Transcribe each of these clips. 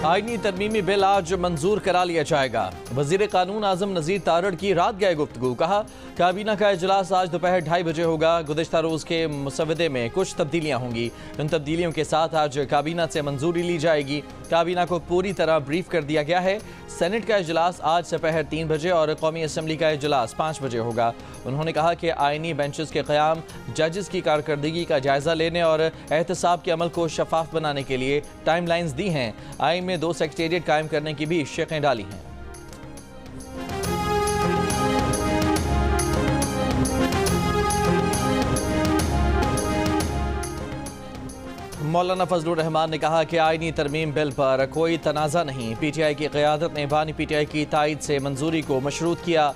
आईनी तरमीमी बिल आज मंजूर करा लिया जाएगा। वजीर कानून आजम नजीर तारड़ की रात गए गुफ्तगू। कहा काबीना का इजलास आज दोपहर 2:30 बजे होगा। गुज़िश्ता रोज़ के मुसवदे में कुछ तब्दीलियाँ होंगी। इन तब्दीलियों के साथ आज काबीना से मंजूरी ली जाएगी। काबीना को पूरी तरह ब्रीफ कर दिया गया है। सेनेट का इजलास आज दोपहर 3 बजे और कौमी असम्बली का इजलास 5 बजे होगा। उन्होंने कहा कि आईनी बेंचेस के क़याम, जजेस की कारकर्दगी का जायजा लेने और एहतसाब के अमल को शफाफ बनाने के लिए टाइमलाइंस दी हैं। आईन में 2 सेक्रेटेरिएट कायम करने की भी शिक़ें डाली हैं। मौलाना फजलुर रहमान ने कहा कि आईनी तरमीम बिल पर कोई तनाज़ा नहीं। पीटीआई की क़यादत ने बानी पीटीआई की तायद से मंजूरी को मशरूत किया।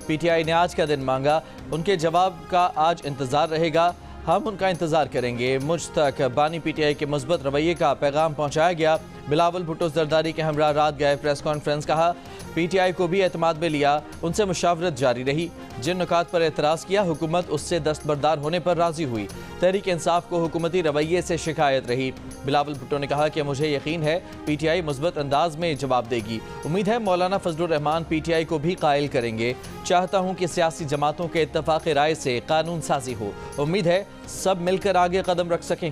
पीटीआई ने आज का दिन मांगा, उनके जवाब का आज इंतज़ार रहेगा। हम उनका इंतज़ार करेंगे। मुझ तक बानी पीटीआई के मुस्बत रवैये का पैगाम पहुँचाया गया। बिलावल भुट्टो जरदारी के हमरा रात गए प्रेस कॉन्फ्रेंस। कहा पीटीआई को भी एतमाद में लिया, उनसे मुशावरत जारी रही। जिन नुकात पर एतराज़ किया, हुकूमत उससे दस्तबरदार होने पर राज़ी हुई। तहरीक इंसाफ को हुकूमती रवैये से शिकायत रही। बिलावल भुट्टो ने कहा कि मुझे यकीन है पीटीआई मुस्बत अंदाज में जवाब देगी। उम्मीद है मौलाना फजलुर रहमान पीटीआई को भी कायल करेंगे। चाहता हूँ कि सियासी जमातों के इत्तफाक़ राय से कानून साजी हो। उम्मीद है सब मिलकर आगे कदम रख सकें।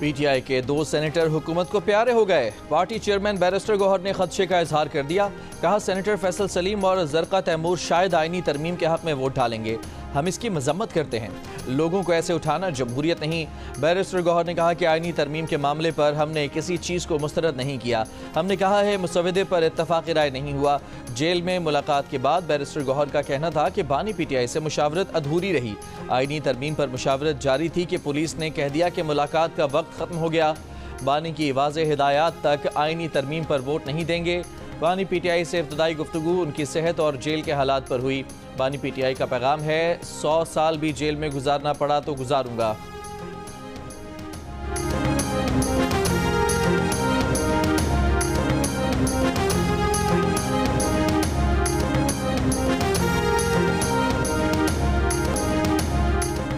पीटीआई के 2 सेनेटर हुकूमत को प्यारे हो गए। पार्टी चेयरमैन बैरिस्टर गौहर ने खदशे का इजहार कर दिया। कहा सेनेटर फैसल सलीम और जरका तैमूर शायद आईनी तरमीम के हक में वोट डालेंगे। हम इसकी मजम्मत करते हैं। लोगों को ऐसे उठाना जमहूरियत नहीं। बैरिस्टर गौहर ने कहा कि आईनी तरमीम के मामले पर हमने किसी चीज़ को मुस्तरद नहीं किया। हमने कहा है मुसवदे पर इत्तफाक़ राय नहीं हुआ। जेल में मुलाकात के बाद बैरिस्टर गौहर का कहना था कि बानी पीटीआई से मुशावरत अधूरी रही। आईनी तरमीम पर मुशावरत जारी थी कि पुलिस ने कह दिया कि मुलाकात का वक्त ख़त्म हो गया। बानी की वाज़ेह हिदायत तक आईनी तरमीम पर वोट नहीं देंगे। बानी पीटीआई से इब्तदाई गुफ्तगू उनकी सेहत और जेल के हालात पर हुई। बानी पीटीआई का पैगाम है 100 साल भी जेल में गुजारना पड़ा तो गुजारूंगा।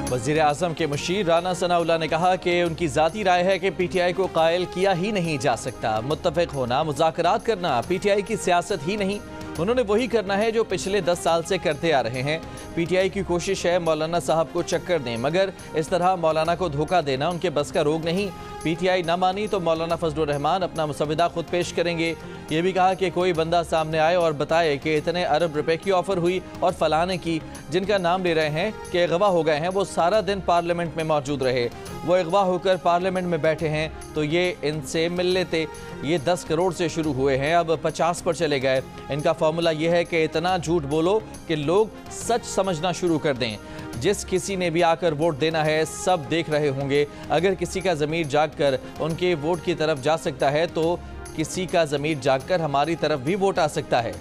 वज़ीर आज़म के मुशीर राना सनाउल्लाह ने कहा कि उनकी ज़ाती राय है कि पीटीआई को कायल किया ही नहीं जा सकता। मुत्तफ़िक़ होना, मुज़ाकरात करना पीटीआई की सियासत ही नहीं। उन्होंने वही करना है जो पिछले 10 साल से करते आ रहे हैं। पीटीआई की कोशिश है मौलाना साहब को चक्कर दें, मगर इस तरह मौलाना को धोखा देना उनके बस का रोग नहीं। पीटीआई न मानी तो मौलाना फजलुर रहमान अपना मुसविदा खुद पेश करेंगे। ये भी कहा कि कोई बंदा सामने आए और बताए कि इतने अरब रुपए की ऑफर हुई और फलाने की, जिनका नाम ले रहे हैं कि अगवा हो गए हैं, वो सारा दिन पार्लियामेंट में मौजूद रहे। वो अगवा होकर पार्लियामेंट में बैठे हैं तो ये इनसे मिल लेते। ये 10 करोड़ से शुरू हुए हैं, अब 50 पर चले गए। इनका फॉर्मूला ये है कि इतना झूठ बोलो कि लोग सच समझना शुरू कर दें। जिस किसी ने भी आकर वोट देना है सब देख रहे होंगे। अगर किसी का ज़मीर जागकर उनके वोट की तरफ जा सकता है तो किसी का ज़मीर जागकर हमारी तरफ भी वोट आ सकता है।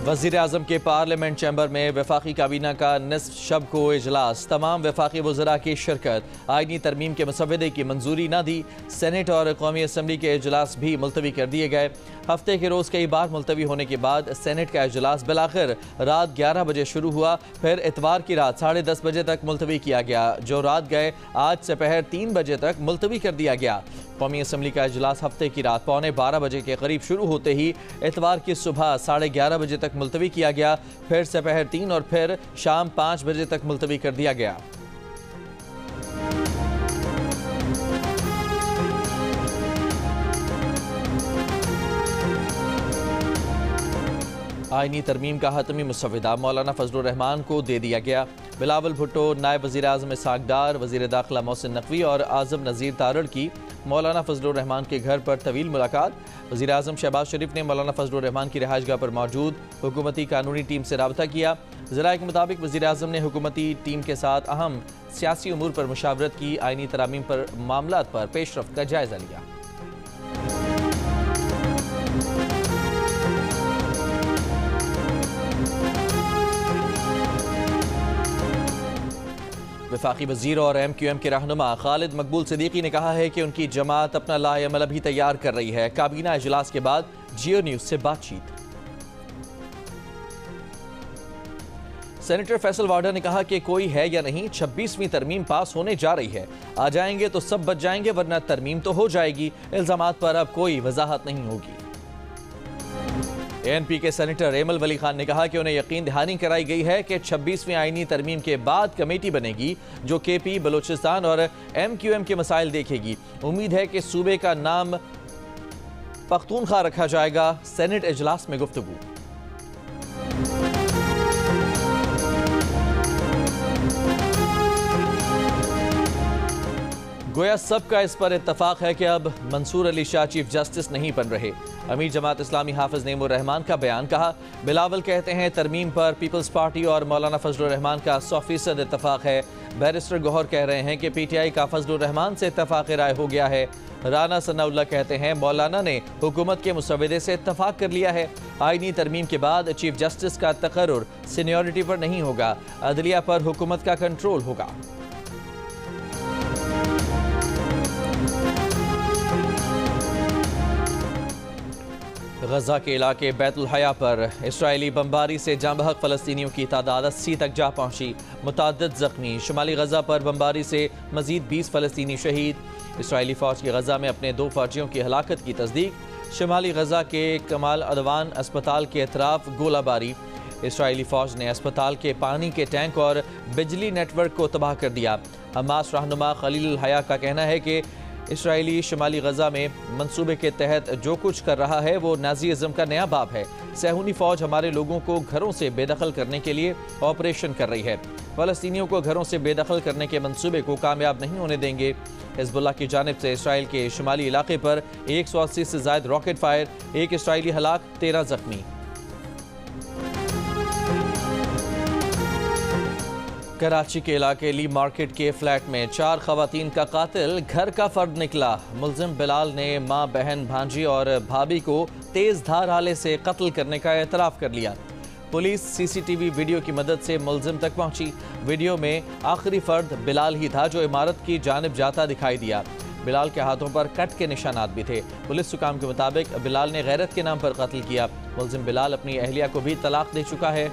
वज़ीर आज़म के पार्लियामेंट चैम्बर में वफाकी काबीना का निस्फ शब को इजलास। तमाम वफाकी वज़रा की शिरकत। आईनी तरमीम के मसवदे की मंजूरी न दी। सेनेट और कौमी असम्बली के इजलास भी मुलतवी कर दिए गए। हफ्ते के रोज़ कई बार मुलतवी होने के बाद सेनेट का इजलास बिलाखिर रात 11 बजे शुरू हुआ। फिर इतवार की रात 10:30 बजे तक मुलतवी किया गया, जो रात गए आज दोपहर 3 बजे तक मुलतवी कर दिया गया। कौमी असम्बली का इजलास हफ्ते की रात 11:15 बजे के करीब शुरू होते ही इतवार की सुबह 11:30 बजे तक मुलतवी किया गया। फिर दोपहर 3 और फिर शाम 5 बजे तक मुलतवी कर दिया गया। आईनी तरमीम का हतमी मुसविदा मौलाना फजलुर रहमान को दे दिया गया। बिलावल भुट्टो, नायब वज़ीर आज़म इसहाक़ डार, वज़ीर दाखिला मोहसिन नकवी और आज़म नज़ीर तारड़ की मौलाना फजलुर रहमान के घर पर तवील मुलाकात। वज़ीर आज़म शहबाज शरीफ ने मौलाना फजलुर रहमान की रिहाइशगाह पर मौजूद हुकूमती कानूनी टीम से रब्ता किया। ज़राए के मुताबिक वज़ीर आज़म ने हुकूमती टीम के साथ अहम सियासी उमूर पर मुशावरत की। आईनी तरामीम पर मामलात पर पेशरफ्त का जायज़ा लिया। वफाकी वजीर और MQM के रहनुमा खालिद मकबूल सिद्दीकी ने कहा है कि उनकी जमात अपना लाएअमल अभी तैयार कर रही है। काबीना इजलास के बाद जियो न्यूज से बातचीत। सेनेटर फैसल वाडा ने कहा कि कोई है या नहीं, 26वीं तरमीम पास होने जा रही है। आ जाएंगे तो सब बच जाएंगे, वरना तरमीम तो हो जाएगी। इल्जामात पर अब कोई वजाहत नहीं होगी। ANP के सेनेटर एमल वली खान ने कहा कि उन्हें यकीन दहानी कराई गई है कि 26वीं आईनी तरमीम के बाद कमेटी बनेगी जो KP, बलूचिस्तान और MQM के मसाइल देखेगी। उम्मीद है कि सूबे का नाम पख्तूनख्वा रखा जाएगा। सेनेट इजलास में गुफ्तगू। गोया सबका इस पर इत्तफाक है कि अब मंसूर अली शाह चीफ जस्टिस नहीं बन रहे। अमीर जमात इस्लामी हाफिज नेमुर रहमान का बयान। कहा, बिलावल कहते हैं तरमीम पर पीपल्स पार्टी और मौलाना फजलुर रहमान का 100% इत्तफाक है। बैरिस्टर गौहर कह रहे हैं कि PTI का फजलुर रहमान से इत्तफाक राय हो गया है। राना सनाउल्लाह कहते हैं मौलाना ने हुकूमत के मुसवदे से इत्तफाक कर लिया है। आईनी तरमीम के बाद चीफ जस्टिस का तकर्रुर सीनियरिटी पर नहीं होगा, अदलिया पर हुकूमत का कंट्रोल होगा। गजा के इलाके बैतुल हया पर इसराइली बमबारी से जांबहक फ़लस्तीनियों की तादाद 80 तक जा पहुंची। मुताद्दिद ज़ख्मी। शुमाली गजा पर बमबारी से मजीद 20 फ़लस्तीनी शहीद। इसराइली फ़ौज की गजा में अपने 2 फ़ौजियों की हलाकत की तस्दीक। शुमाली गजा के कमाल अदवान अस्पताल के अतराफ गोलाबारी। इसराइली फ़ौज ने अस्पताल के पानी के टैंक और बिजली नेटवर्क को तबाह कर दिया। हमास रहनुमा खलील हया का कहना है कि इसराइली शुमाली गजा में मंसूबे के तहत जो कुछ कर रहा है वो नाज़ीइज़्म का नया बाब है। सहूनी फ़ौज हमारे लोगों को घरों से बेदखल करने के लिए ऑपरेशन कर रही है। फ़लस्तीनियों को घरों से बेदखल करने के मंसूबे को कामयाब नहीं होने देंगे। हिज़्बुल्लाह की जानिब से इसराइल के शुमाली इलाके पर 180 से ज़ायद रॉकेट फायर। 1 इसराइली हलाक, 13 ज़ख्मी। कराची के इलाके ली मार्केट के फ्लैट में 4 खवातीन का कातिल घर का फर्द निकला। मुलजिम बिलाल ने मां, बहन, भांजी और भाभी को तेज धार आले से कत्ल करने का एतराफ़ कर लिया। पुलिस CCTV वीडियो की मदद से मुलजिम तक पहुंची। वीडियो में आखिरी फर्द बिलाल ही था जो इमारत की जानिब जाता दिखाई दिया। बिलाल के हाथों पर कट के निशानात भी थे। पुलिस हुकाम के मुताबिक बिलाल ने गैरत के नाम पर कत्ल किया। मुलजिम बिलाल अपनी अहलिया को भी तलाक दे चुका है।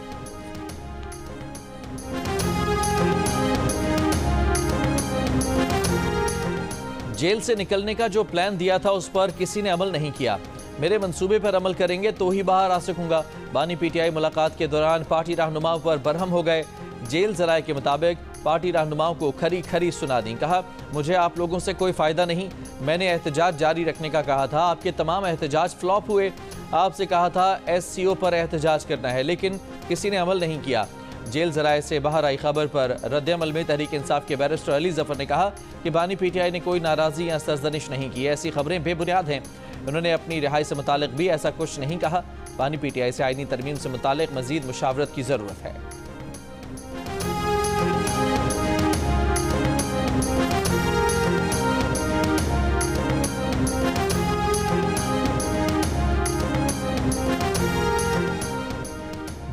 जेल से निकलने का जो प्लान दिया था उस पर किसी ने अमल नहीं किया। मेरे मंसूबे पर अमल करेंगे तो ही बाहर आ सकूंगा। बानी PTI मुलाकात के दौरान पार्टी रहनुमाओं पर बरहम हो गए। जेल जराये के मुताबिक पार्टी रहनुमाओं को खरी खरी सुना दी। कहा, मुझे आप लोगों से कोई फ़ायदा नहीं। मैंने एहतजाज जारी रखने का कहा था। आपके तमाम एहतजाज फ्लॉप हुए। आपसे कहा था SCO पर एहतजाज करना है, लेकिन किसी ने अमल नहीं किया। जेल जराये से बाहर आई खबर पर रद्द-ए-अमल में तहरीक इंसाफ के बैरिस्टर अली जफर ने कहा कि बानी PTI ने कोई नाराज़गी या सरजनिश नहीं की। ऐसी खबरें बेबुनियाद हैं। उन्होंने अपनी रिहाई से मुतालिक भी ऐसा कुछ नहीं कहा। बानी PTI से आईनी तरमीम से मुतालिक मजीद मुशावरत की ज़रूरत है।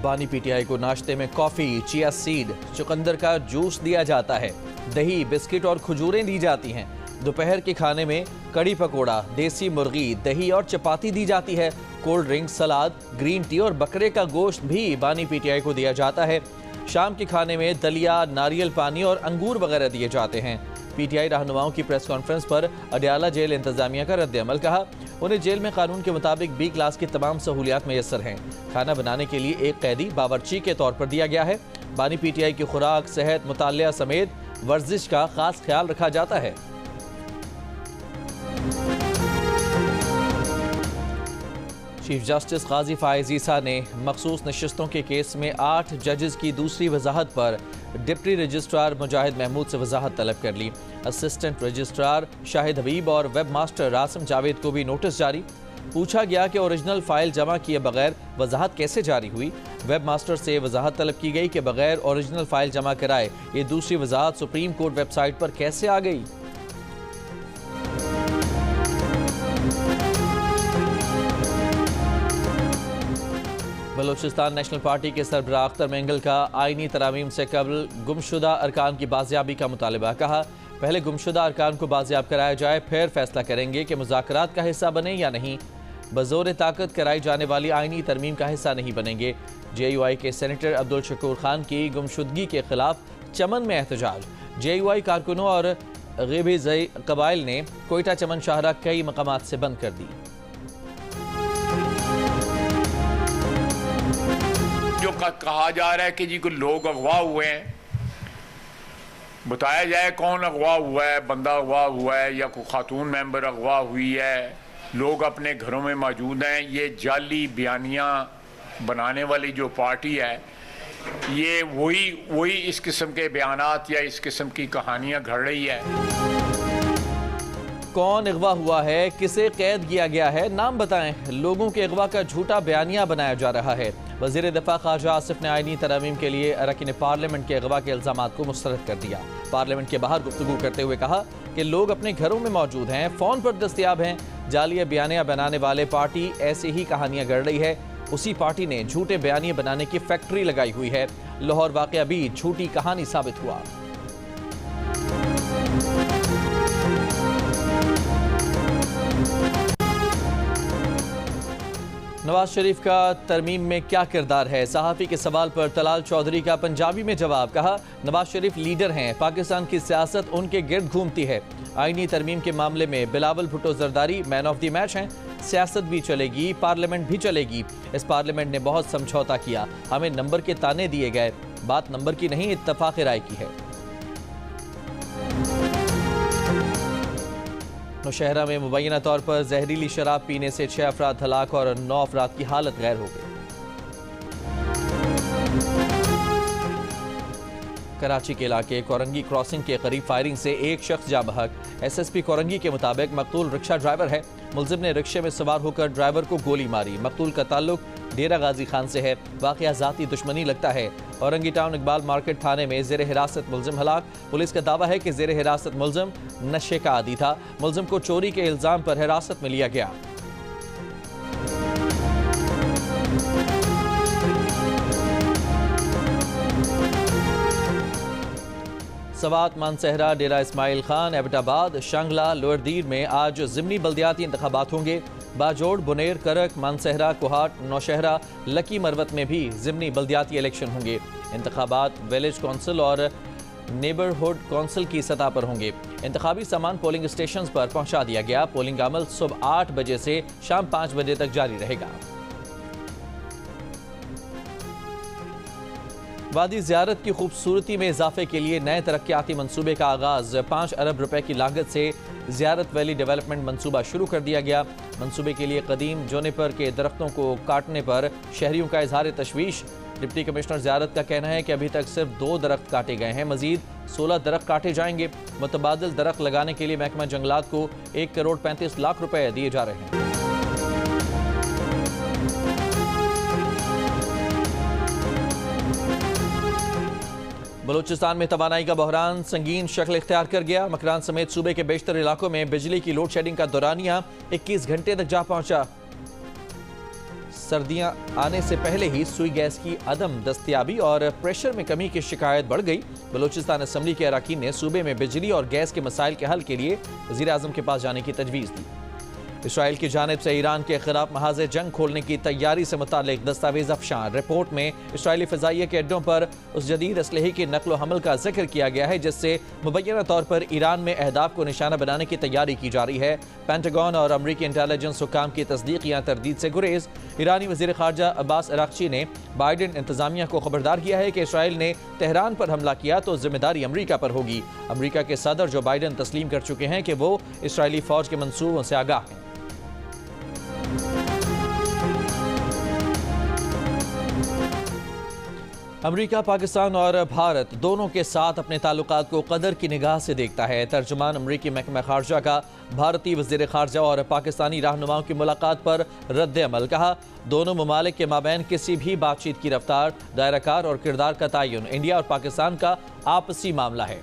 बानी PTI को नाश्ते में कॉफ़ी, चिया सीड, चुकंदर का जूस दिया जाता है। दही, बिस्किट और खजूरें दी जाती हैं। दोपहर के खाने में कड़ी पकोड़ा, देसी मुर्गी, दही और चपाती दी जाती है। कोल्ड ड्रिंक, सलाद, ग्रीन टी और बकरे का गोश्त भी बानी PTI को दिया जाता है। शाम के खाने में दलिया, नारियल पानी और अंगूर वगैरह दिए जाते हैं। PTI रहनुमाओं की प्रेस कॉन्फ्रेंस पर अडयाला जेल इंतजामिया का रद्द-ए-अमल। कहा, उन्हें जेल में कानून के मुताबिक B क्लास की तमाम सहूलियात मैसर हैं। खाना बनाने के लिए एक कैदी बावर्ची के तौर पर दिया गया है। बानी PTI की खुराक, सेहत, मुतालिया समेत वर्जिश का खास ख्याल रखा जाता है। चीफ जस्टिस काजी फायज ईसा ने मखसूस नशिस्तों के केस में 8 जजेस की दूसरी वजाहत पर डिप्टी रजिस्ट्रार मुजाहिद महमूद से वजाहत तलब कर ली। असिस्टेंट रजिस्ट्रार शाहिद हबीब और वेब मास्टर रासिम जावेद को भी नोटिस जारी। पूछा गया कि ओरिजिनल फाइल जमा किए बगैर वजाहत कैसे जारी हुई। वेब मास्टर से वजाहत तलब की गई कि बगैर ओरिजिनल फाइल जमा कराए ये दूसरी वजाहत सुप्रीम कोर्ट वेबसाइट पर कैसे आ गई। बलूचिस्तान नेशनल पार्टी के सरबराह अख्तर मेंगल का आईनी तरामीम से कबल गुमशुदा अरकान की बाजियाबी का मुतालबा। कहा, पहले गुमशुदा अरकान को बाजियाब कराया जाए, फिर फैसला करेंगे कि मुज़ाकरात का हिस्सा बने या नहीं। बज़ोर ताकत कराई जाने वाली आईनी तरमीम का हिस्सा नहीं बनेंगे। JUI के सेनेटर अब्दुल शकूर खान की गुमशुदगी के खिलाफ चमन में एहतजाज। JUI कारकुनों और ग़ैबी कबाइल ने कोयटा चमन शाहरा कई मकामात से बंद कर दी। जो कहा जा रहा है कि जी कोई लोग अगवा हुए हैं, बताया जाए कौन अगवा हुआ है, बंदा अगवा हुआ है या कोई खातून मेंबर अगवा हुई है, लोग अपने घरों में मौजूद हैं। ये जाली बयानियाँ बनाने वाली जो पार्टी है, ये वही इस किस्म के बयानात या इस किस्म की कहानियाँ घड़ रही है। कौन अगवा हुआ है, किसे कैद किया गया है, नाम बताएं। लोगों के अगवा का झूठा बयानिया बनाया जा रहा है। वज़ीर दिफा ख्वाजा आसिफ ने आईनी तरमीम के लिए अरकान पार्लियामेंट के अगवा के इल्ज़ामात को मुस्तरद कर दिया। पार्लियामेंट के बाहर गुफ्तगू करते हुए कहा कि लोग अपने घरों में मौजूद हैं, फ़ोन पर दस्तयाब हैं। जालिया बयानिया बनाने वाले पार्टी ऐसी ही कहानियाँ गढ़ रही है। उसी पार्टी ने झूठे बयानिया बनाने की फैक्ट्री लगाई हुई है। लाहौर वाक़या भी झूठी कहानी साबित हुआ। नवाज शरीफ का तरमीम में क्या किरदार है, सहाफ़ी के सवाल पर तलाल चौधरी का पंजाबी में जवाब। कहा, नवाज शरीफ लीडर हैं, पाकिस्तान की सियासत उनके गिर्द घूमती है। आईनी तरमीम के मामले में Bilawal Bhutto Zardari man of the match हैं। सियासत भी चलेगी, पार्लियामेंट भी चलेगी। इस पार्लियामेंट ने बहुत समझौता किया, हमें नंबर के ताने दिए गए। बात नंबर की नहीं, इत्तफाक राय की है। नौशहरा में मुबैना तौर पर जहरीली शराब पीने से 6 अफराद हलाक और 9 अफराद की हालत गैर हो गई। कराची के इलाके कोरंगी क्रॉसिंग के करीब फायरिंग से एक शख्स जाँ बहक। SSP कोरंगी के मुताबिक मकतूल रिक्शा ड्राइवर है। मुलजिम ने रिक्शे में सवार होकर ड्राइवर को गोली मारी। मकतूल का ताल्लुक डेरा गाजी खान से है। वाक़या ज़ाती दुश्मनी लगता है। औरंगी टाउन इकबाल मार्केट थाने में ज़ेर हिरासत मुलजिम हलाक। पुलिस का दावा है कि ज़ेर हिरासत मुलजिम नशे का आदी था। मुलजिम को चोरी के इल्ज़ाम पर हिरासत में लिया गया। सवात, मानसहरा, डेरा इस्माइल खान, एबटाबाद, शांगला, लोअर दीर में आज ज़िमनी बल्दियाती इंतखाबात होंगे। बाजोड़, बुनेर, करक, मानसहरा, कोहाट, नौशहरा, लकी मरवत में भी ज़िमनी बल्दियाती इलेक्शन होंगे। इंतखाबात विलेज कौंसिल और नेबरहुड कौंसिल की सतह पर होंगे। इंतखाबी सामान पोलिंग स्टेशन पर पहुंचा दिया गया। पोलिंग अमल सुबह 8 बजे से शाम 5 बजे तक जारी रहेगा। वादी ज़ियारत की खूबसूरती में इजाफे के लिए नए तरक्याती मनसूबे का आगाज़। 5 अरब रुपए की लागत से ज़ियारत वैली डेवलपमेंट मनसूबा शुरू कर दिया गया। मनसूबे के लिए कदीम जोनेपर के दरख्तों को काटने पर शहरियों का इजहार तशवीश। डिप्टी कमिश्नर ज़ियारत का कहना है कि अभी तक सिर्फ 2 दरख्त काटे गए हैं, मजीद 16 दरख्त काटे जाएंगे। मुतबादिल दरख्त लगाने के लिए महकमा जंगलात को 1 करोड़ 35 लाख रुपए दिए जा रहे हैं। बलूचिस्तान में तवानाई का बहरान संगीन शक्ल इख्तियार कर गया। मकरान समेत सूबे के बेशतर इलाकों में बिजली की लोड शेडिंग का दौरानिया 21 घंटे तक जा पहुंचा। सर्दियां आने से पहले ही सुई गैस की अदम दस्तयाबी और प्रेशर में कमी की शिकायत बढ़ गई। बलूचिस्तान असम्बली के अरकान ने सूबे में बिजली और गैस के मसाइल के हल के लिए वज़ीर आज़म के पास जाने की तजवीज़ दी। इसराइल की जानिब से ईरान के खिलाफ महाज जंग खोलने की तैयारी से मुतालिक दस्तावेज अफशान। रिपोर्ट में इसराइली फ़िज़ाइया के अड्डों पर उस जदीद असलहे की नकलो हमल का जिक्र किया गया है जिससे मुबैना तौर पर ईरान में अहदाफ को निशाना बनाने की तैयारी की जा रही है। पेंटागन और अमरीकी इंटेलिजेंस हुक्काम की तस्दीक या तरदीद से गुरेज। ईरानी वज़ीर ख़ारजा अब्बास अराक़ची ने बाइडेन इंतज़ामिया को खबरदार किया है कि इसराइल ने तेहरान पर हमला किया तो जिम्मेदारी अमरीका पर होगी। अमरीका के सदर जो बाइडेन तस्लीम कर चुके हैं कि वो इसराइली फ़ौज के मंसूबों से आगाह हैं। अमरीका, पाकिस्तान और भारत दोनों के साथ अपने ताल्लुकात को कदर की निगाह से देखता है। तर्जुमान अमरीकी महकमा खारजा का भारतीय वज़ीर खारजा और पाकिस्तानी रहनुमाओं की मुलाकात पर रद्द अमल। कहा, दोनों ममालिक के माबैन किसी भी बातचीत की रफ्तार, दायराकार और किरदार का तयन इंडिया और पाकिस्तान का आपसी मामला है।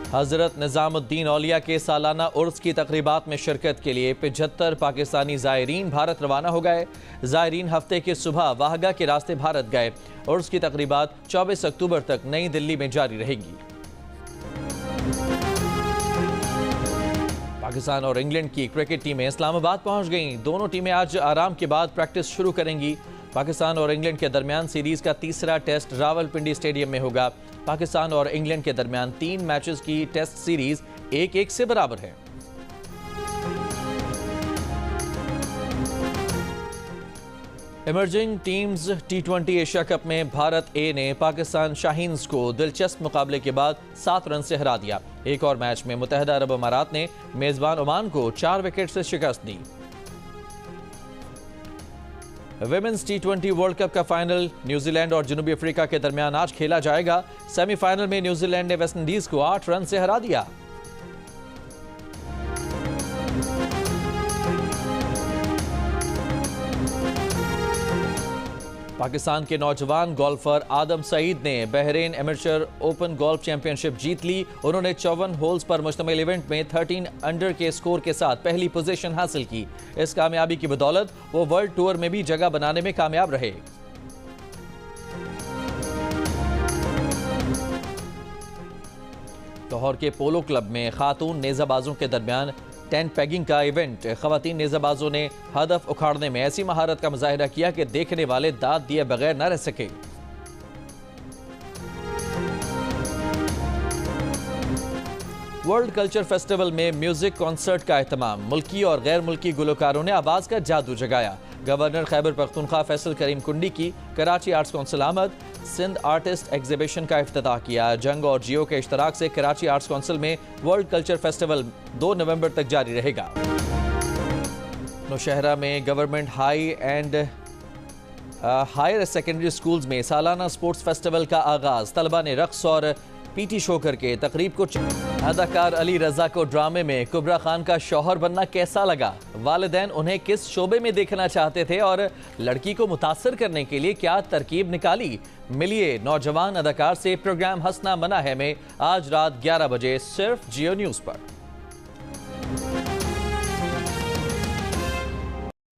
हजरत निजामुद्दीन औलिया के सालाना उर्स की तकरीबात में शिरकत के लिए 75 पाकिस्तानी ज़ायरीन भारत रवाना हो गए। ज़ायरीन हफ्ते की सुबह वाहगा के रास्ते भारत गए। उर्स की तकरीबात 24 अक्टूबर तक नई दिल्ली में जारी रहेंगी। पाकिस्तान और इंग्लैंड की क्रिकेट टीमें इस्लामाबाद पहुंच गईं। दोनों टीमें आज आराम के बाद प्रैक्टिस शुरू करेंगी। पाकिस्तान और इंग्लैंड के दरमियान सीरीज का तीसरा टेस्ट रावलपिंडी स्टेडियम में होगा। पाकिस्तान और इंग्लैंड के दरमियान 3 मैचेस की टेस्ट सीरीज 1-1 से बराबर है। Emerging teams T20 Asia cup में भारत ए ने पाकिस्तान शाहीन्स को दिलचस्प मुकाबले के बाद 7 रन से हरा दिया। एक और मैच में मुत्तहिदा अरब अमारात ने मेजबान ओमान को 4 विकेट से शिकस्त दी। विमेंस T20 वर्ल्ड कप का फाइनल न्यूजीलैंड और जनूबी अफ्रीका के दरमियान आज खेला जाएगा। सेमीफाइनल में न्यूजीलैंड ने वेस्टइंडीज को 8 रन से हरा दिया। पाकिस्तान के नौजवान गोल्फर आदम सईद ने Bahrain amateur open golf championship जीत ली। उन्होंने 54 होल्स पर मुश्तमिल इवेंट में 13 अंडर के स्कोर के साथ पहली पोजीशन हासिल की। इस कामयाबी की बदौलत वो वर्ल्ड टूर में भी जगह बनाने में कामयाब रहे। लाहौर के पोलो क्लब में खातून नेजाबाजों के दरमियान टेंट पैगिंग का इवेंट। खवातीन नेजाबाजों ने हदफ उखाड़ने में ऐसी महारत का मुजाहिरा किया कि देखने वाले दाद दिए बगैर न रह सके। वर्ल्ड कल्चर फेस्टिवल में म्यूजिक कॉन्सर्ट का एहतमाम। मुल्की और गैर मुल्की गुलकारों ने आवाज का जादू जगाया। गवर्नर खैबर पख्तूनख्वा फैसल करीम कुंडी की कराची आर्ट्स काउंसिल आमद। सिंध आर्टिस्ट एग्जीबिशन का इफ्तिताह किया। जंग और जियो के इश्तराक से कराची आर्ट्स काउंसिल में वर्ल्ड कल्चर फेस्टिवल 2 नवंबर तक जारी रहेगा। नौशहरा में government high and higher secondary schools में सालाना स्पोर्ट्स फेस्टिवल का आगाज। तलबा ने रक्स और पीटी शो करके तकरीब को। अदाकार अली रजा को ड्रामे में कुबरा खान का शौहर बनना कैसा लगा? वालिदैन उन्हें किस शोबे में देखना चाहते थे और लड़की को मुतासर करने के लिए क्या तरकीब निकाली? मिलिए नौजवान अदाकार से। प्रोग्राम हंसना मना है में आज रात 11 बजे सिर्फ जियो न्यूज पर।